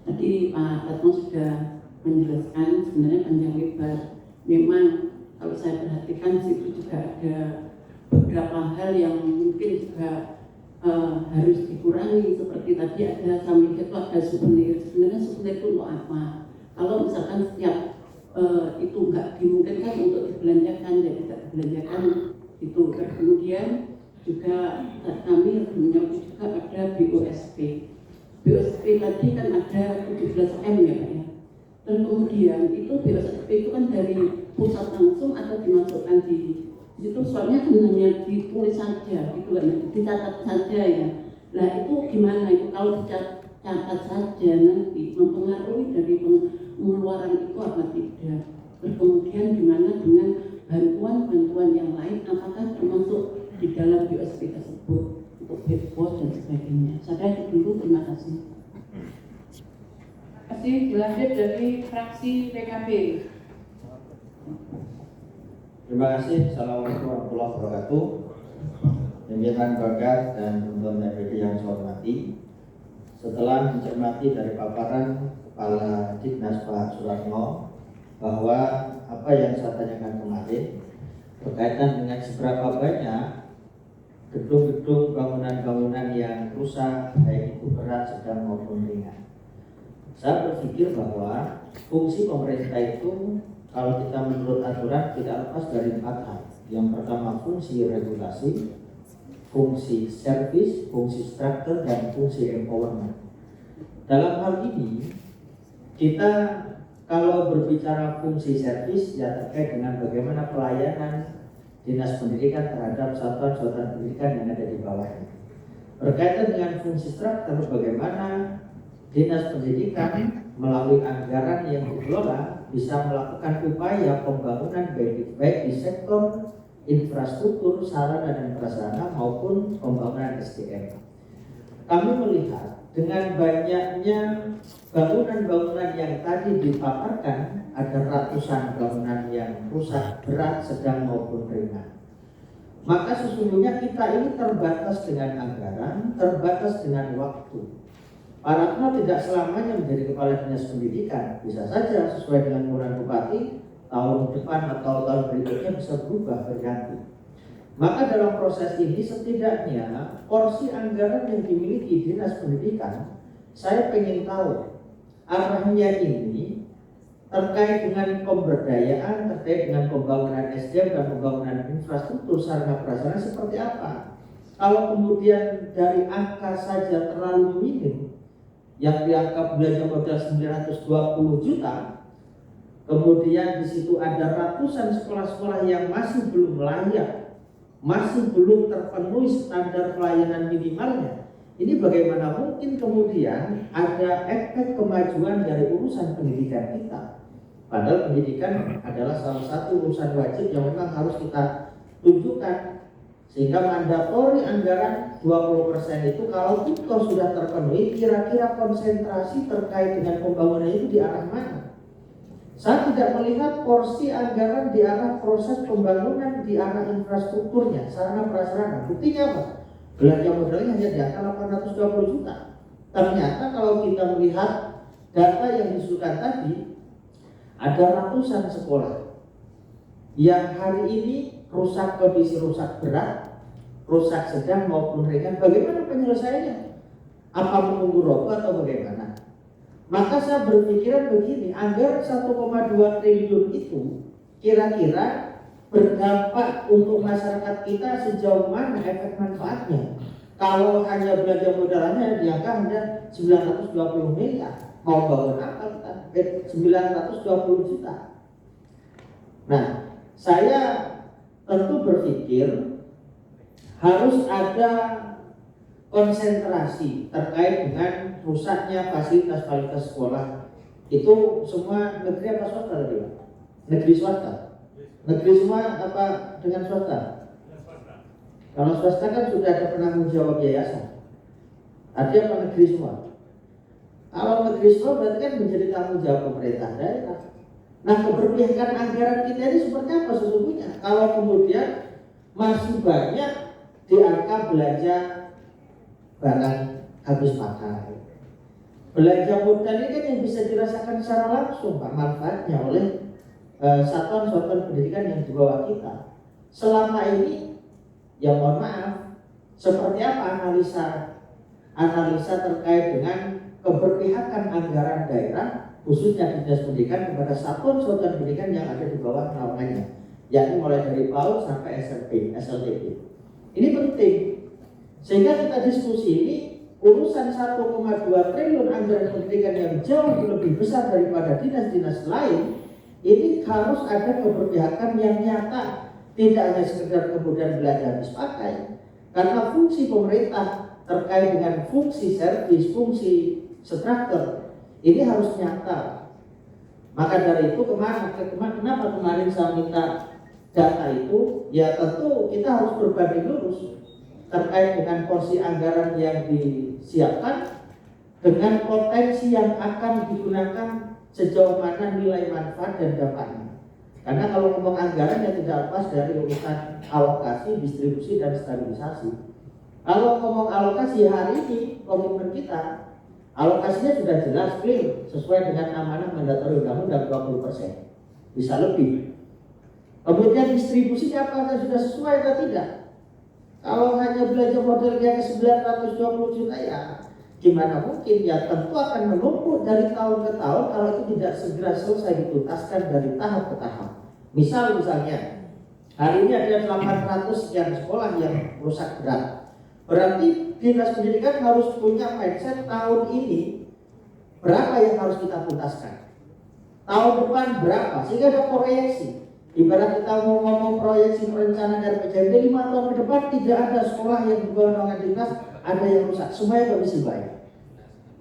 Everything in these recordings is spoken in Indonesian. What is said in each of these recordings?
Tadi Pak Retno sudah menjelaskan sebenarnya panjang lebar. Memang kalau saya perhatikan di situ juga ada beberapa hal yang mungkin juga harus dikurangi, seperti tadi ada samping itu ada souvenir. Sebenarnya souvenir itu untuk apa? Kalau misalkan setiap itu nggak dimungkinkan untuk dibelanjakan, ya tidak dibelanjakan itu. Kemudian juga kami menyebut juga ada BOSP. BOSP tadi kan ada 17M ya Pak ya. Dan kemudian itu BOSP itu kan dari pusat langsung atau dimasukkan di situ, soalnya kan hanya ditulis saja gitu kan, dicatat saja ya. Nah itu gimana itu kalau dicatat saja nanti mempengaruhi dari pengeluaran itu apa tidak? Terus kemudian gimana dengan bantuan-bantuan yang lain, apakah termasuk di dalam BOSP tersebut untuk bebos dan sebagainya? Saya itu dulu, terima kasih. Terima kasih. Dilanjut dari fraksi PKB. Terima kasih. Assalamualaikum warahmatullahi wabarakatuh. Pimpinan Bagas dan teman-teman DPD yang saya hormati, setelah mencermati dari paparan Kepala Dinas Pak Suratno bahwa apa yang saya tanyakan kemarin berkaitan dengan seberapa banyak gedung-gedung bangunan-bangunan yang rusak, baik itu berat, sedang maupun ringan. Saya berpikir bahwa fungsi pemerintah itu kalau kita menurut aturan tidak lepas dari 4 hal. Yang pertama fungsi regulasi, fungsi servis, fungsi struktur, dan fungsi empowerment. Dalam hal ini kita kalau berbicara fungsi servis ya terkait dengan bagaimana pelayanan dinas pendidikan terhadap satuan-satuan pendidikan yang ada di bawahnya. Berkaitan dengan fungsi struktur, bagaimana dinas pendidikan melalui anggaran yang dikelola bisa melakukan upaya pembangunan baik di sektor infrastruktur, sarana dan prasarana maupun pembangunan SDM. Kami melihat dengan banyaknya bangunan-bangunan yang tadi dipaparkan, ada ratusan bangunan yang rusak berat, sedang maupun ringan. Maka sesungguhnya kita ini terbatas dengan anggaran, terbatas dengan waktu. Pak Ratno tidak selamanya menjadi kepala dinas pendidikan, bisa saja sesuai dengan kewenangan bupati tahun depan atau tahun berikutnya bisa berubah berganti. Maka dalam proses ini setidaknya porsi anggaran yang dimiliki dinas pendidikan, saya ingin tahu arahnya ini terkait dengan pemberdayaan, terkait dengan pembangunan SDM dan pembangunan infrastruktur sarana prasarana seperti apa. Kalau kemudian dari angka saja terlalu minim, yang dianggap belanja modal 920 juta, kemudian di situ ada ratusan sekolah-sekolah yang masih belum layak, masih belum terpenuhi standar pelayanan minimalnya. Ini bagaimana mungkin kemudian ada efek kemajuan dari urusan pendidikan kita? Padahal pendidikan adalah salah satu urusan wajib yang memang harus kita tunjukkan. Sehingga mandatori anggaran 20% itu kalau toh sudah terpenuhi, kira-kira konsentrasi terkait dengan pembangunan itu di arah mana? Saya tidak melihat porsi anggaran di arah proses pembangunan, di arah infrastrukturnya, sarana prasarana. Buktinya apa? Belanja modalnya hanya di angka 820 juta. Ternyata kalau kita melihat data yang disebutkan tadi, ada ratusan sekolah yang hari ini rusak, kondisi rusak berat, rusak sedang maupun ringan. Bagaimana penyelesaiannya? Apa menunggu roboh atau bagaimana? Maka saya berpikiran begini, anggaran 1,2 triliun itu kira-kira berdampak untuk masyarakat kita sejauh mana efek manfaatnya? Kalau hanya belanja modalnya di angka hanya 920 miliar, mau bangun apa kita? 920 juta. Nah, saya tentu berpikir harus ada konsentrasi terkait dengan rusaknya fasilitas-fasilitas sekolah. Itu semua negeri apa swasta tadi Pak? Negeri swasta. Negeri semua apa dengan swasta? Kalau swasta kan sudah ada penanggung jawab yayasan. Artinya apa negeri semua? Kalau negeri semua berarti kan menjadi tanggung jawab pemerintah daerah. Nah, keberpihakan anggaran kita ini seperti apa sesungguhnya? Kalau kemudian masih banyak di angka belanja barang habis pakai. belanja modal ini kan yang bisa dirasakan secara langsung Pak manfaatnya oleh satuan-satuan pendidikan yang di bawah kita. Selama ini, ya mohon maaf, seperti apa analisa terkait dengan keberpihakan anggaran daerah, khususnya dinas pendidikan kepada satuan-satuan pendidikan yang ada di bawah naungannya, yakni mulai dari PAUD sampai SMP, SLTP. Ini penting, sehingga kita diskusi ini urusan 1,2 triliun anggaran pendidikan yang jauh lebih besar daripada dinas-dinas lain. Ini harus ada keberpihakan yang nyata, tidak hanya sekedar kemudian belanja habis pakai. Karena fungsi pemerintah terkait dengan fungsi servis, fungsi struktur ini harus nyata. Maka dari itu kenapa kemarin saya minta data itu? Ya tentu kita harus berbanding lurus terkait dengan porsi anggaran yang disiapkan dengan potensi yang akan digunakan sejauh mana nilai manfaat dan dampaknya. Karena kalau ngomong anggaran ya tidak lepas dari urusan alokasi, distribusi, dan stabilisasi. Kalau ngomong alokasi hari ini, komitmen kita, alokasinya sudah jelas clear sesuai dengan amanah mandatori undang-undang 20%. Bisa lebih. Kemudian distribusinya apakah sudah sesuai atau tidak? Kalau hanya belanja modelnya ke 920 juta ya gimana mungkin, ya tentu akan menumpuk dari tahun ke tahun kalau itu tidak segera selesai dituntaskan dari tahap ke tahap. Misalnya hari ini ada 800 sekian sekolah yang rusak berat. Berarti dinas pendidikan harus punya mindset tahun ini berapa yang harus kita tuntaskan, tahun depan berapa, sehingga ada proyeksi. Ibarat kita mau ngomong proyeksi perencanaan RPJMD 5 tahun ke depan, tidak ada sekolah yang di bawah naungan dinas ada yang rusak, semuanya kondisi baik.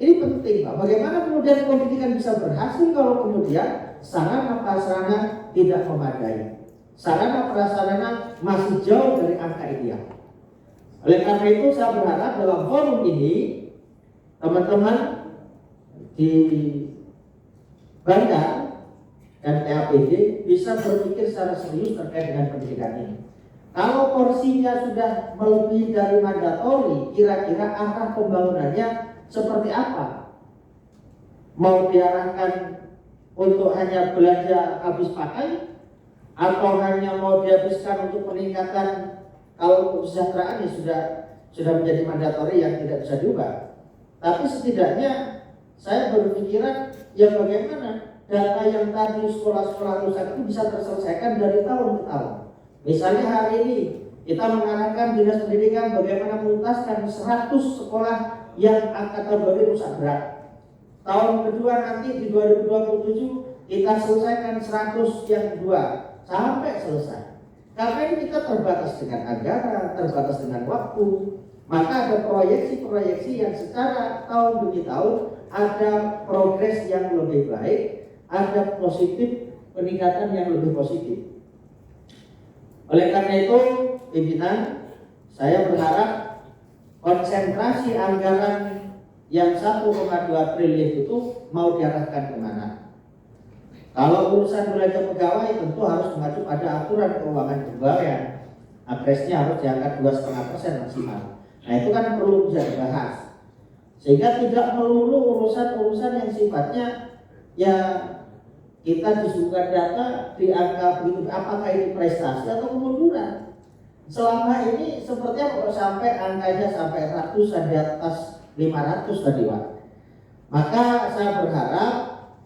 Ini penting Pak, bagaimana kemudian pendidikan bisa berhasil kalau kemudian sarana prasarana tidak memadai, sarana prasarana masih jauh dari angka ideal. Oleh karena itu saya berharap dalam forum ini teman-teman di Bandar dan TAPD bisa berpikir secara serius terkait dengan pendidikan ini. Kalau porsinya sudah melebihi dari mandatori, kira-kira arah pembangunannya seperti apa? Mau diarahkan untuk hanya belanja habis pakai, atau hanya mau dihabiskan untuk peningkatan kalau kesejahteraan ya sudah menjadi mandatori yang tidak bisa diubah. Tapi setidaknya saya berpikiran ya bagaimana data yang tadi sekolah-sekolah rusak itu bisa terselesaikan dari tahun ke tahun. Misalnya hari ini kita mengarahkan dinas pendidikan bagaimana menuntaskan 100 sekolah yang kategori rusak berat. Tahun kedua nanti di 2027 kita selesaikan 100 yang kedua sampai selesai. Karena ini kita terbatas dengan anggaran, terbatas dengan waktu. Maka ada proyeksi-proyeksi yang secara tahun demi tahun ada progres yang lebih baik, ada positif, peningkatan yang lebih positif. Oleh karena itu, pimpinan, saya berharap konsentrasi anggaran yang 1,2 triliun itu mau diarahkan kemana. Kalau urusan belanja pegawai tentu harus mengacu pada aturan keuangan pegawaian. Agresnya harus diangkat 2,5% maksimal. Nah itu kan perlu bisa dibahas. Sehingga tidak melulu urusan-urusan yang sifatnya ya kita disuguhkan data di angka begitu, apakah ini prestasi atau kemunduran. Selama ini sepertinya kalau sampai angkanya sampai ratusan di atas 500 tadi Pak. Maka saya berharap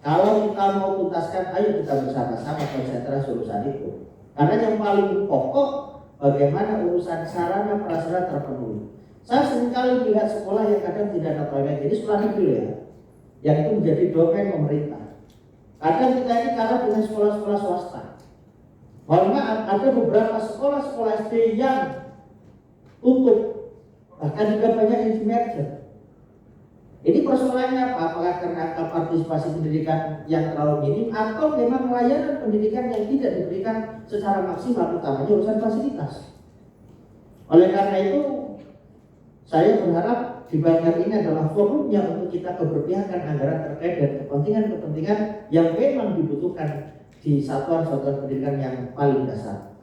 kalau kita mau tuntaskan, ayo kita bersama-sama konsentrasi urusan itu. Karena yang paling pokok bagaimana urusan sarana prasarana terpenuhi. Saya seringkali melihat sekolah yang kadang tidak ada toilet, jadi sekolah negeri ya, yang itu menjadi domain pemerintah. Kadang kita ini kalah dengan sekolah-sekolah swasta. Mohon maaf, ada beberapa sekolah-sekolah SD yang tutup, bahkan juga banyak yang di-merger. Ini persoalannya apa? Apakah karena partisipasi pendidikan yang terlalu minim atau memang layanan pendidikan yang tidak diberikan secara maksimal, utamanya urusan fasilitas. Oleh karena itu, saya berharap di Bandar ini adalah forumnya untuk kita keberpihakan anggaran terkait dengan kepentingan-kepentingan yang memang dibutuhkan di satuan-satuan pendidikan yang paling dasar.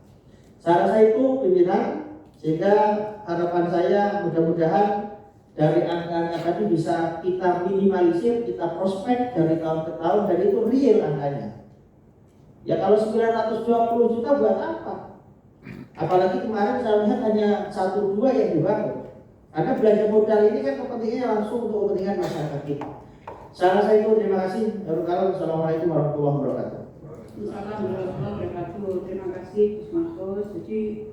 Saya rasa itu pimpinan, sehingga harapan saya mudah-mudahan dari angka-angka tadi bisa kita minimalisir, kita prospek dari tahun ke tahun, dan itu real angkanya. Ya kalau 920 juta buat apa? Apalagi kemarin saya lihat hanya 1-2 yang dibangun. Karena belanja modal ini kan kepentingannya langsung untuk kepentingan masyarakat kita. Saya rasa itu, terima kasih. Assalamualaikum warahmatullahi wabarakatuh. Assalamualaikum warahmatullahi wabarakatuh. Terima kasih Gus Markus. Jadi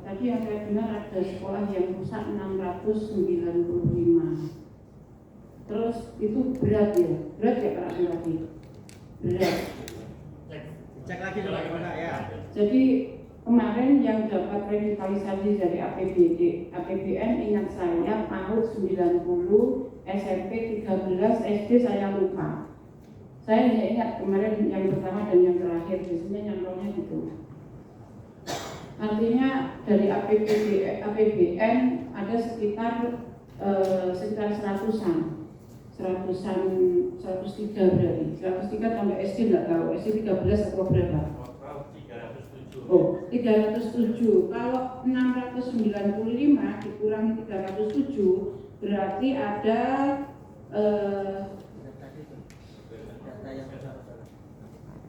tadi yang saya dengar ada sekolah yang rusak 695. Terus itu berat ya? Berat ya Pak Bupati? Berat. Cek lagi dulu gimana ya. Jadi kemarin yang dapat revitalisasi dari APBN ingat saya PAUD 90, SMP 13, SD saya lupa. Saya hanya ingat kemarin yang pertama dan yang terakhir, biasanya nyantolnya gitu. Artinya dari APBN ada sekitar 100-an. 103 berarti. 103 sampai SD enggak tahu. SD 13 atau berapa? 307. Kalau 695 dikurangi 307 berarti ada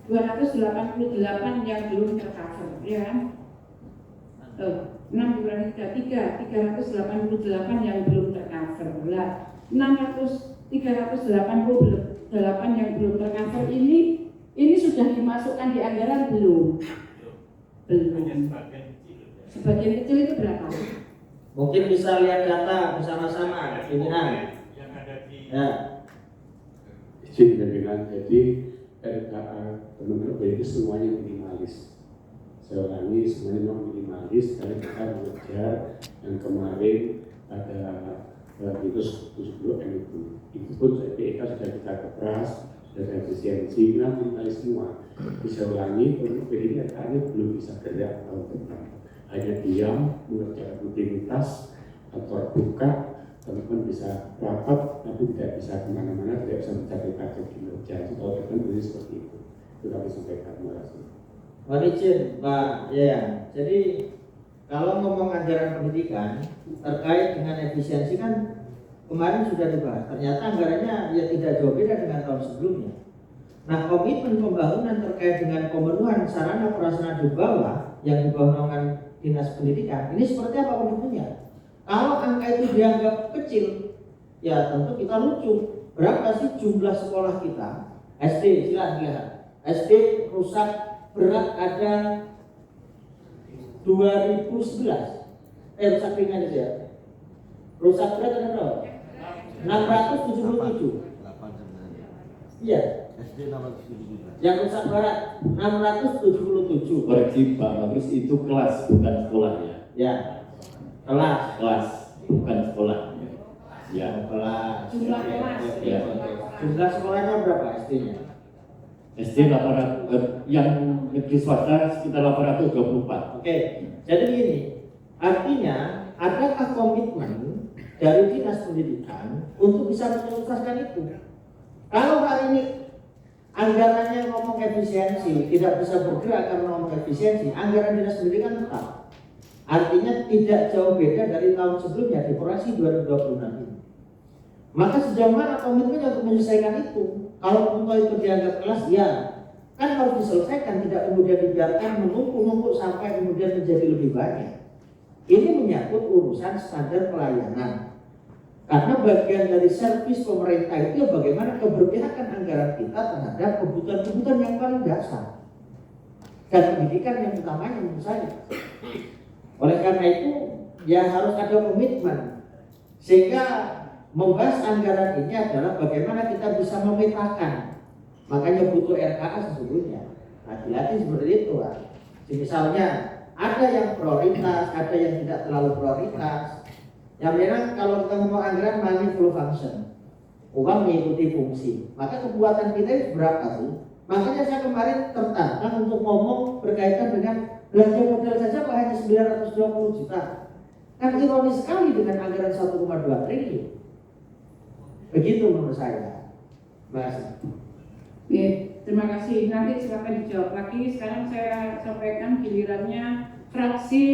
288 yang belum tercover, ya kan? 6 dikurangi 388 yang belum tercover. Lah, 388 yang belum tercover ini sudah dimasukkan di anggaran belum? Belum. Sebagian kecil itu berapa? Mungkin bisa lihat data bersama-sama, pimpinan. Ya. Izin pimpinan, jadi RKA teman-teman itu semuanya minimalis. Saya ulangi, semuanya memang minimalis karena kita mengejar yang kemarin ada minus 70 M itu pun PEK sudah kita keras, sudah efisiensi, kita minimalis semua. Bisa ulangi, teman-teman ini RKA-nya belum bisa gerak tahun depan. Hanya diam, mengerjakan rutinitas, kantor buka, teman-teman bisa rapat, tapi tidak bisa kemana-mana, tidak bisa mencapai target kinerja. Itu tahun depan jadi seperti itu. Itu kami sampaikan, terima kasih. Mohon izin Pak Yayan. Jadi kalau ngomong anggaran pendidikan terkait dengan efisiensi kan kemarin sudah dibahas. Ternyata anggarannya ya tidak jauh beda dengan tahun sebelumnya. Nah, komitmen pembangunan terkait dengan pemenuhan sarana prasarana di bawah yang di bawah naungan Dinas Pendidikan ini seperti apa komitmennya? Kalau angka itu dianggap kecil, ya tentu kita lucu. Berapa sih jumlah sekolah kita? SD, silahkan lihat. SD rusak berat ada 2011. Rusak ringan itu ya. Rusak berat ada berapa? 677. Iya. SD 677. Yang rusak berat 677. Koreksi Pak Bagus, itu kelas bukan sekolah ya. Ya. Kelas. Kelas bukan sekolah. Ya. Kelas. Jumlah kelas. Ya. Jumlah sekolahnya berapa SD-nya? SD 800, yang negeri swasta sekitar 824. Oke. Jadi begini. Artinya adakah komitmen dari Dinas Pendidikan untuk bisa menuntaskan itu? Kalau hari ini anggarannya ngomong efisiensi, tidak bisa bergerak karena ngomong efisiensi, anggaran Dinas Pendidikan tetap. Artinya tidak jauh beda dari tahun sebelumnya di proyeksi 2026 ini. Maka sejauh mana komitmennya untuk menyelesaikan itu? Kalau untuk itu dianggap kelas, ya kan harus diselesaikan, tidak kemudian dibiarkan menumpuk-numpuk sampai kemudian menjadi lebih banyak. Ini menyangkut urusan standar pelayanan. Karena bagian dari servis pemerintah itu bagaimana keberpihakan anggaran kita terhadap kebutuhan-kebutuhan yang paling dasar. Dan pendidikan yang utamanya menurut saya. Oleh karena itu, ya harus ada komitmen. Sehingga membahas anggaran ini adalah bagaimana kita bisa memetakan. Makanya butuh RKA sesungguhnya. Hati-hati seperti itu. Misalnya ada yang prioritas, ada yang tidak terlalu prioritas. Yang memang kalau kita ngomong anggaran money flow function, uang mengikuti fungsi. Maka kekuatan kita itu berapa sih? Makanya saya kemarin tertantang untuk ngomong berkaitan dengan belanja modal saja kok hanya 920 juta. Kan ironis sekali dengan anggaran 1,2 triliun. Begitu menurut saya. Mas. Oke, terima kasih. Nanti silakan dijawab lagi. Sekarang saya sampaikan gilirannya fraksi